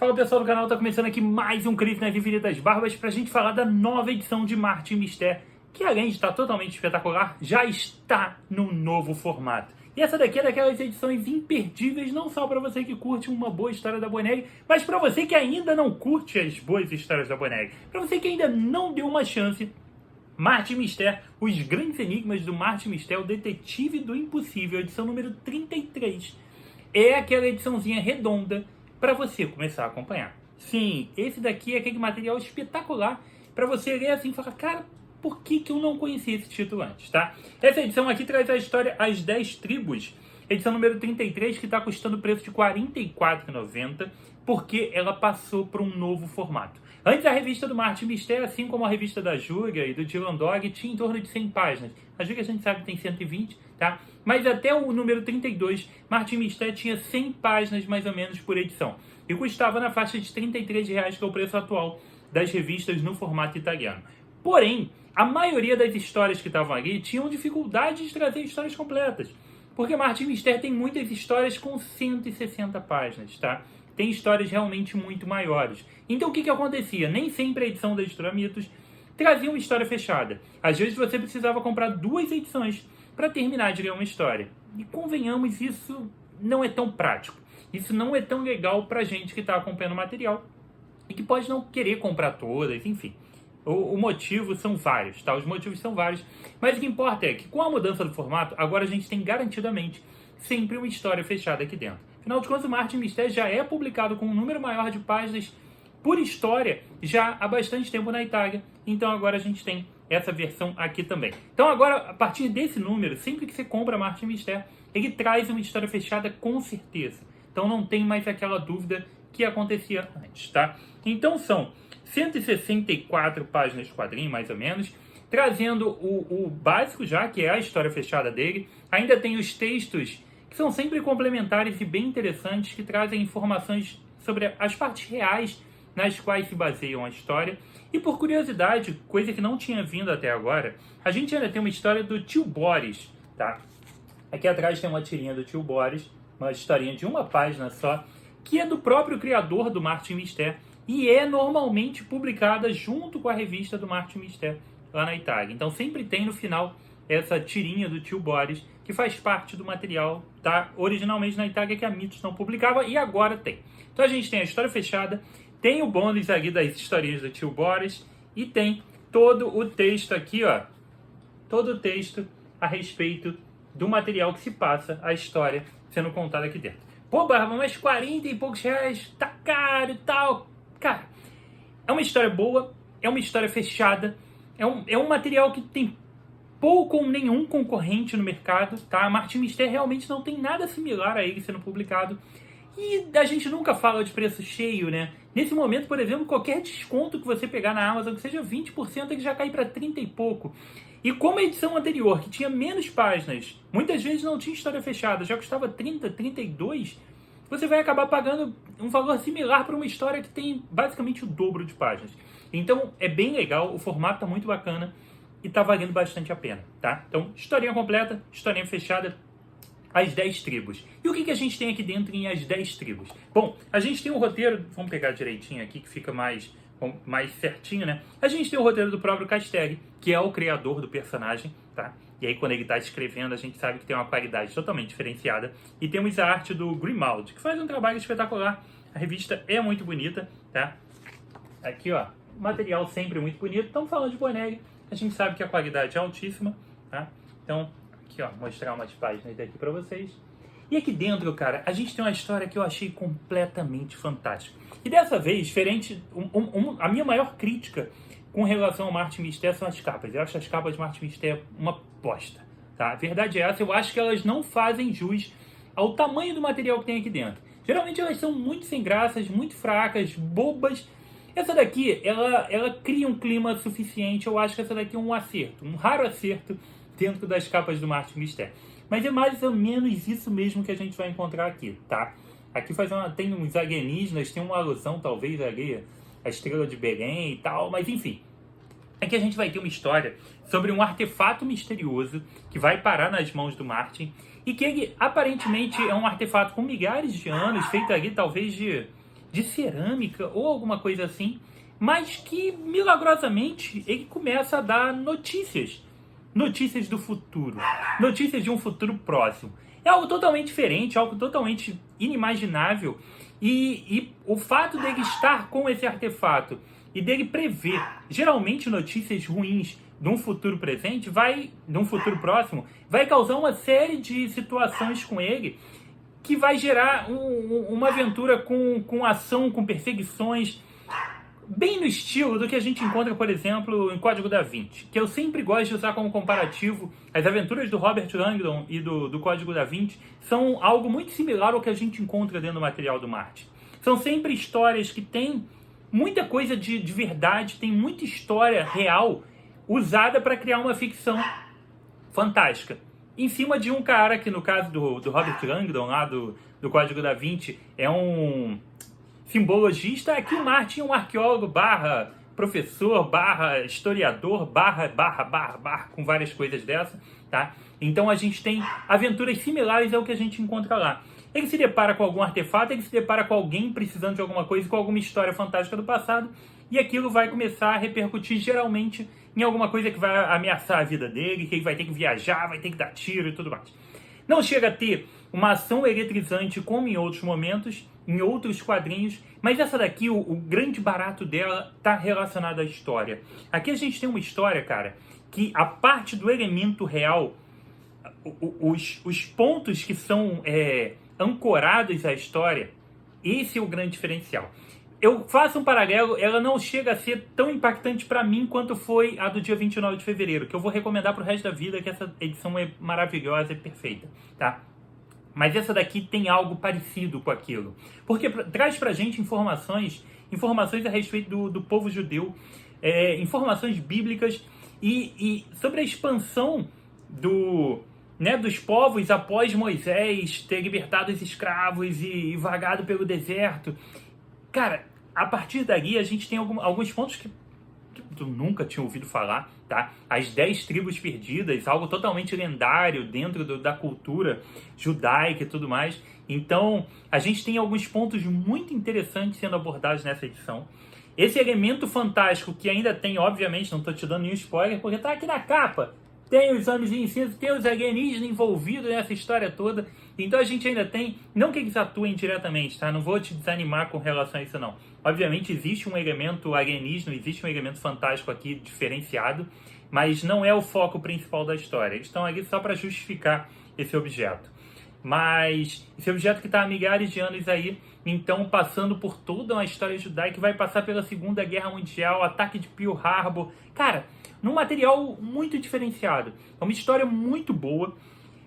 Fala pessoal do canal, tá começando aqui mais um Crise nas Infinitas Barbas pra gente falar da nova edição de Martin Mister, que além de estar totalmente espetacular, já está no novo formato. E essa daqui é daquelas edições imperdíveis, não só para você que curte uma boa história da Bonelli, mas para você que ainda não curte as boas histórias da Bonelli, para você que ainda não deu uma chance. Martin Mister, Os Grandes Enigmas do Martin Mister, o Detetive do Impossível, edição número 33, é aquela ediçãozinha redonda para você começar a acompanhar. Sim, esse daqui é aquele material espetacular para você ler assim e falar, cara, por que eu não conhecia esse título antes, tá? Essa edição aqui traz a história As 10 Tribos, edição número 33, que está custando o preço de R$ 44,90, porque ela passou para um novo formato. Antes, a revista do Martin Mister, assim como a revista da Júlia e do Dylan Dog, tinha em torno de 100 páginas. A Júlia, a gente sabe, tem 120, tá? Mas até o número 32, Martin Mister tinha 100 páginas, mais ou menos, por edição. E custava na faixa de R$ 33,00, que é o preço atual das revistas no formato italiano. Porém, a maioria das histórias que estavam ali tinham dificuldade de trazer histórias completas. Porque Martin Mister tem muitas histórias com 160 páginas, tá? Tem histórias realmente muito maiores. Então o que acontecia? Nem sempre a edição da Editora Mitos trazia uma história fechada. Às vezes você precisava comprar 2 edições para terminar de ler uma história. E convenhamos, isso não é tão prático. Isso não é tão legal para gente que está acompanhando o material e que pode não querer comprar todas, enfim. O motivo são vários, tá? Os motivos são vários. Mas o que importa é que com a mudança do formato, agora a gente tem garantidamente sempre uma história fechada aqui dentro. Afinal de contas, o Martin Mister já é publicado com um número maior de páginas por história já há bastante tempo na Itália. Então agora a gente tem essa versão aqui também. Então agora, a partir desse número, sempre que você compra Martin Mister, ele traz uma história fechada com certeza. Então não tem mais aquela dúvida que acontecia antes, tá? Então são 164 páginas de quadrinho, mais ou menos, trazendo o básico já, que é a história fechada dele. Ainda tem os textos, que são sempre complementares e bem interessantes, que trazem informações sobre as partes reais nas quais se baseiam a história. E por curiosidade, coisa que não tinha vindo até agora, a gente ainda tem uma história do Tio Boris, tá? Aqui atrás tem uma tirinha do Tio Boris, uma historinha de uma página só, que é do próprio criador do Martin Mister, e é normalmente publicada junto com a revista do Martin Mister lá na Itália. Então sempre tem no final essa tirinha do Tio Boris, que faz parte do material, tá? Originalmente na Itália, que a Mitos não publicava, e agora tem. Então a gente tem a história fechada, tem o bônus ali das historinhas do Tio Boris, e tem todo o texto aqui, ó. Todo o texto a respeito do material que se passa, a história sendo contada aqui dentro. Pô, Barba, mas 40 e poucos reais, tá caro e tal. Cara, é uma história boa, é uma história fechada, é um material que tem pouco ou nenhum concorrente no mercado, tá? A Martin Mister realmente não tem nada similar a ele sendo publicado. E a gente nunca fala de preço cheio, né? Nesse momento, por exemplo, qualquer desconto que você pegar na Amazon, que seja 20%, ele já cai para 30 e pouco. E como a edição anterior, que tinha menos páginas, muitas vezes não tinha história fechada, já custava 30, 32, você vai acabar pagando um valor similar para uma história que tem basicamente o dobro de páginas. Então é bem legal, o formato tá muito bacana e tá valendo bastante a pena, tá? Então, historinha completa, historinha fechada, As 10 Tribos. E o que a gente tem aqui dentro em As 10 Tribos? Bom, a gente tem um roteiro, vamos pegar direitinho aqui que fica mais certinho, né? A gente tem o roteiro do próprio Castelli, que é o criador do personagem, tá? E aí quando ele está escrevendo, a gente sabe que tem uma qualidade totalmente diferenciada. E temos a arte do Grimaldi, que faz um trabalho espetacular. A revista é muito bonita, tá? Aqui, ó, material sempre muito bonito. Estamos falando de Bonelli, a gente sabe que a qualidade é altíssima, tá? Então, aqui, ó, mostrar umas páginas daqui para vocês. E aqui dentro, cara, a gente tem uma história que eu achei completamente fantástica. E dessa vez, diferente, a minha maior crítica com relação ao Martin Mister são as capas. Eu acho as capas de Martin Mister uma bosta, tá? A verdade é essa, eu acho que elas não fazem jus ao tamanho do material que tem aqui dentro. Geralmente elas são muito sem graças, muito fracas, bobas. Essa daqui, ela cria um clima suficiente. Eu acho que essa daqui é um acerto, um raro acerto dentro das capas do Martin Mister. Mas é mais ou menos isso mesmo que a gente vai encontrar aqui, tá? Aqui tem uns alienígenas, tem uma alusão talvez ali, a estrela de Belém e tal, mas enfim. Aqui a gente vai ter uma história sobre um artefato misterioso que vai parar nas mãos do Martin e que ele aparentemente é um artefato com milhares de anos, feito ali talvez de de cerâmica ou alguma coisa assim, mas que milagrosamente ele começa a dar notícias do futuro, notícias de um futuro próximo. É algo totalmente diferente, algo totalmente inimaginável, e o fato dele estar com esse artefato e dele prever geralmente notícias ruins de um futuro presente, de um futuro próximo, vai causar uma série de situações com ele que vai gerar uma aventura com ação, com perseguições, bem no estilo do que a gente encontra, por exemplo, em Código da Vinci, que eu sempre gosto de usar como comparativo. As aventuras do Robert Langdon e do Código da Vinci são algo muito similar ao que a gente encontra dentro do material do Martin. São sempre histórias que têm muita coisa de verdade, tem muita história real usada para criar uma ficção fantástica. Em cima de um cara que, no caso do Robert Langdon, lá do Código da Vinci, é um simbologista. Aqui o Martin é um arqueólogo barra professor, barra historiador, barra, com várias coisas dessa, tá? Então a gente tem aventuras similares ao que a gente encontra lá. Ele se depara com algum artefato, ele se depara com alguém precisando de alguma coisa, com alguma história fantástica do passado, e aquilo vai começar a repercutir geralmente em alguma coisa que vai ameaçar a vida dele, que ele vai ter que viajar, vai ter que dar tiro e tudo mais. Não chega a ter uma ação eletrizante como em outros momentos, em outros quadrinhos, mas essa daqui, o grande barato dela está relacionado à história. Aqui a gente tem uma história, cara, que a parte do elemento real, os pontos que são ancorados à história, esse é o grande diferencial. Eu faço um paralelo, ela não chega a ser tão impactante para mim quanto foi a do dia 29 de fevereiro, que eu vou recomendar pro resto da vida, que essa edição é maravilhosa e perfeita, tá? Mas essa daqui tem algo parecido com aquilo, porque traz pra gente informações a respeito do povo judeu, informações bíblicas e sobre a expansão dos povos após Moisés ter libertado os escravos e vagado pelo deserto. Cara, a partir daí a gente tem alguns pontos que tu nunca tinha ouvido falar, tá? As 10 tribos perdidas, algo totalmente lendário dentro da cultura judaica e tudo mais. Então, a gente tem alguns pontos muito interessantes sendo abordados nessa edição. Esse elemento fantástico que ainda tem, obviamente, não estou te dando nenhum spoiler, porque tá aqui na capa. Tem os homens de ensino, tem os alienígenas envolvidos nessa história toda. Então a gente ainda tem, não que eles atuem diretamente, tá? Não vou te desanimar com relação a isso, não. Obviamente existe um elemento alienígena, existe um elemento fantástico aqui diferenciado, mas não é o foco principal da história. Eles estão ali só para justificar esse objeto. Mas esse objeto que está há milhares de anos aí, então passando por toda uma história judaica, que vai passar pela Segunda Guerra Mundial, ataque de Pearl Harbor. Cara, num material muito diferenciado. É uma história muito boa,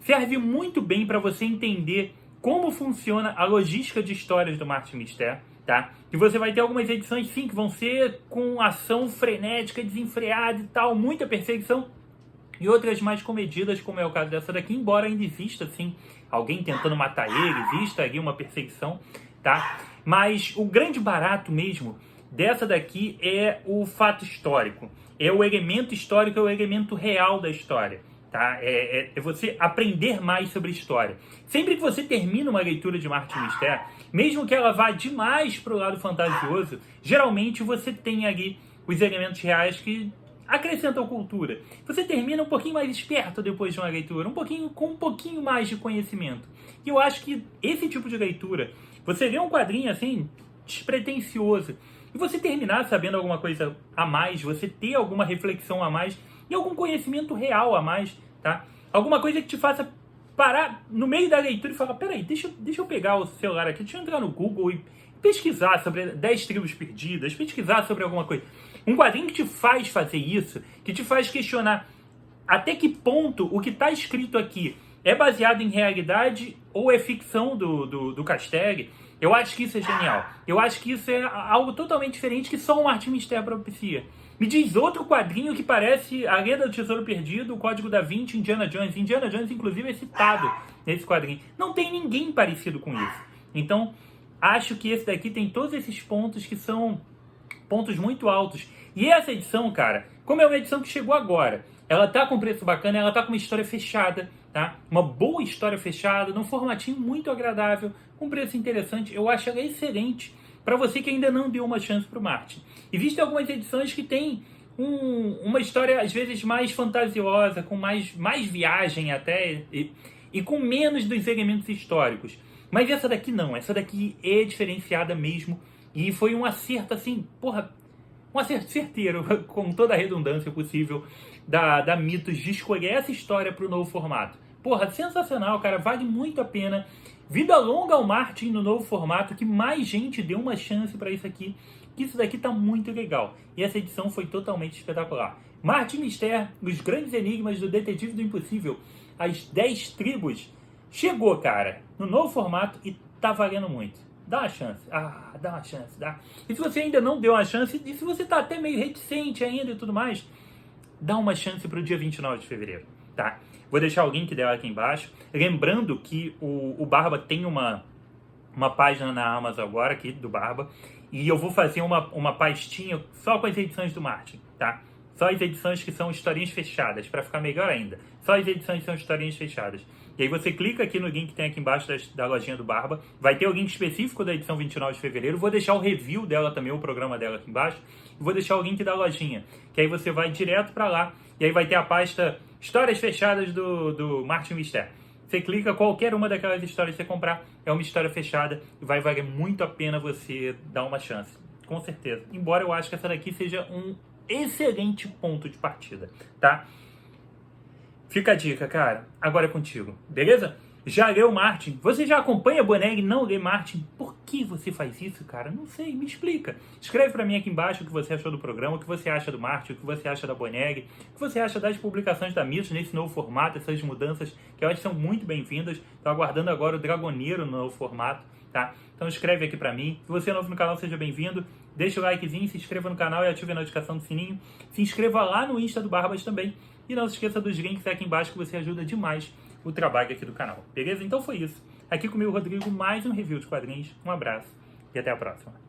serve muito bem para você entender como funciona a logística de histórias do Martin Mister, tá? E você vai ter algumas edições, sim, que vão ser com ação frenética, desenfreada e tal, muita perseguição, e outras mais comedidas, como é o caso dessa daqui, embora ainda exista, sim, alguém tentando matar ele, exista ali uma perseguição, tá? Mas o grande barato mesmo dessa daqui é o fato histórico. É o elemento histórico, é o elemento real da história. Tá? É você aprender mais sobre história. Sempre que você termina uma leitura de Martin Mister, mesmo que ela vá demais para o lado fantasioso, geralmente você tem ali os elementos reais que acrescentam cultura. Você termina um pouquinho mais esperto depois de uma leitura, com um pouquinho mais de conhecimento. E eu acho que esse tipo de leitura, você lê um quadrinho assim, despretensioso, e você terminar sabendo alguma coisa a mais, você ter alguma reflexão a mais e algum conhecimento real a mais, tá? Alguma coisa que te faça parar no meio da leitura e falar, peraí, deixa eu pegar o celular aqui, deixa eu entrar no Google e pesquisar sobre 10 tribos perdidas, pesquisar sobre alguma coisa. Um quadrinho que te faz fazer isso, que te faz questionar até que ponto o que está escrito aqui é baseado em realidade ou é ficção do Castelli. Eu acho que isso é genial. Eu acho que isso é algo totalmente diferente que só o Martin Mister propicia. Me diz outro quadrinho que parece A Lenda do Tesouro Perdido, o Código da Vinci, Indiana Jones. Indiana Jones, inclusive, é citado nesse quadrinho. Não tem ninguém parecido com isso. Então, acho que esse daqui tem todos esses pontos que são pontos muito altos. E essa edição, cara, como é uma edição que chegou agora, ela tá com preço bacana, ela tá com uma história fechada, tá? Uma boa história fechada, num formatinho muito agradável, com preço interessante. Eu acho ela excelente para você que ainda não deu uma chance para o Martin. Existem algumas edições que tem uma história às vezes mais fantasiosa, com mais viagem até, e com menos dos elementos históricos. Mas essa daqui não, essa daqui é diferenciada mesmo, e foi um acerto assim, um acerto certeiro, com toda a redundância possível da Mythos, de escolher essa história para o novo formato. Sensacional, cara, vale muito a pena. Vida longa ao Martin no novo formato, que mais gente dê uma chance para isso aqui, que isso daqui tá muito legal. E essa edição foi totalmente espetacular. Martin Mister, os grandes enigmas do Detetive do Impossível, as 10 tribos, chegou, cara, no novo formato e tá valendo muito. Dá uma chance. Dá uma chance, dá. E se você ainda não deu uma chance, e se você tá até meio reticente ainda e tudo mais, dá uma chance pro dia 29 de fevereiro, tá? Vou deixar o link dela aqui embaixo. Lembrando que o Barba tem uma página na Amazon agora, aqui do Barba, e eu vou fazer uma pastinha só com as edições do Martin, tá? Só as edições que são historinhas fechadas, para ficar melhor ainda. Só as edições que são historinhas fechadas. E aí você clica aqui no link que tem aqui embaixo da lojinha do Barba. Vai ter o link específico da edição 29 de fevereiro. Vou deixar o review dela também, o programa dela aqui embaixo. E vou deixar o link da lojinha, que aí você vai direto para lá. E aí vai ter a pasta Histórias Fechadas do Martin Mister. Você clica, qualquer uma daquelas histórias que você comprar, é uma história fechada. E vai valer muito a pena você dar uma chance. Com certeza. Embora eu acho que essa daqui seja um excelente ponto de partida, tá? Fica a dica, cara. Agora é contigo, beleza? Já leu Martin? Você já acompanha Bonegg e não lê Martin? Por que você faz isso, cara? Não sei, me explica. Escreve pra mim aqui embaixo o que você achou do programa, o que você acha do Martin, o que você acha da Bonegg, o que você acha das publicações da Mythos nesse novo formato, essas mudanças que eu acho que são muito bem-vindas. Tô aguardando agora o Dragoneiro no novo formato, tá? Então escreve aqui pra mim. Se você é novo no canal, seja bem-vindo. Deixa o likezinho, se inscreva no canal e ative a notificação do sininho. Se inscreva lá no Insta do Barbas também. E não se esqueça dos links aqui embaixo, que você ajuda demais o trabalho aqui do canal. Beleza? Então foi isso. Aqui comigo, Rodrigo, mais um review de quadrinhos. Um abraço e até a próxima.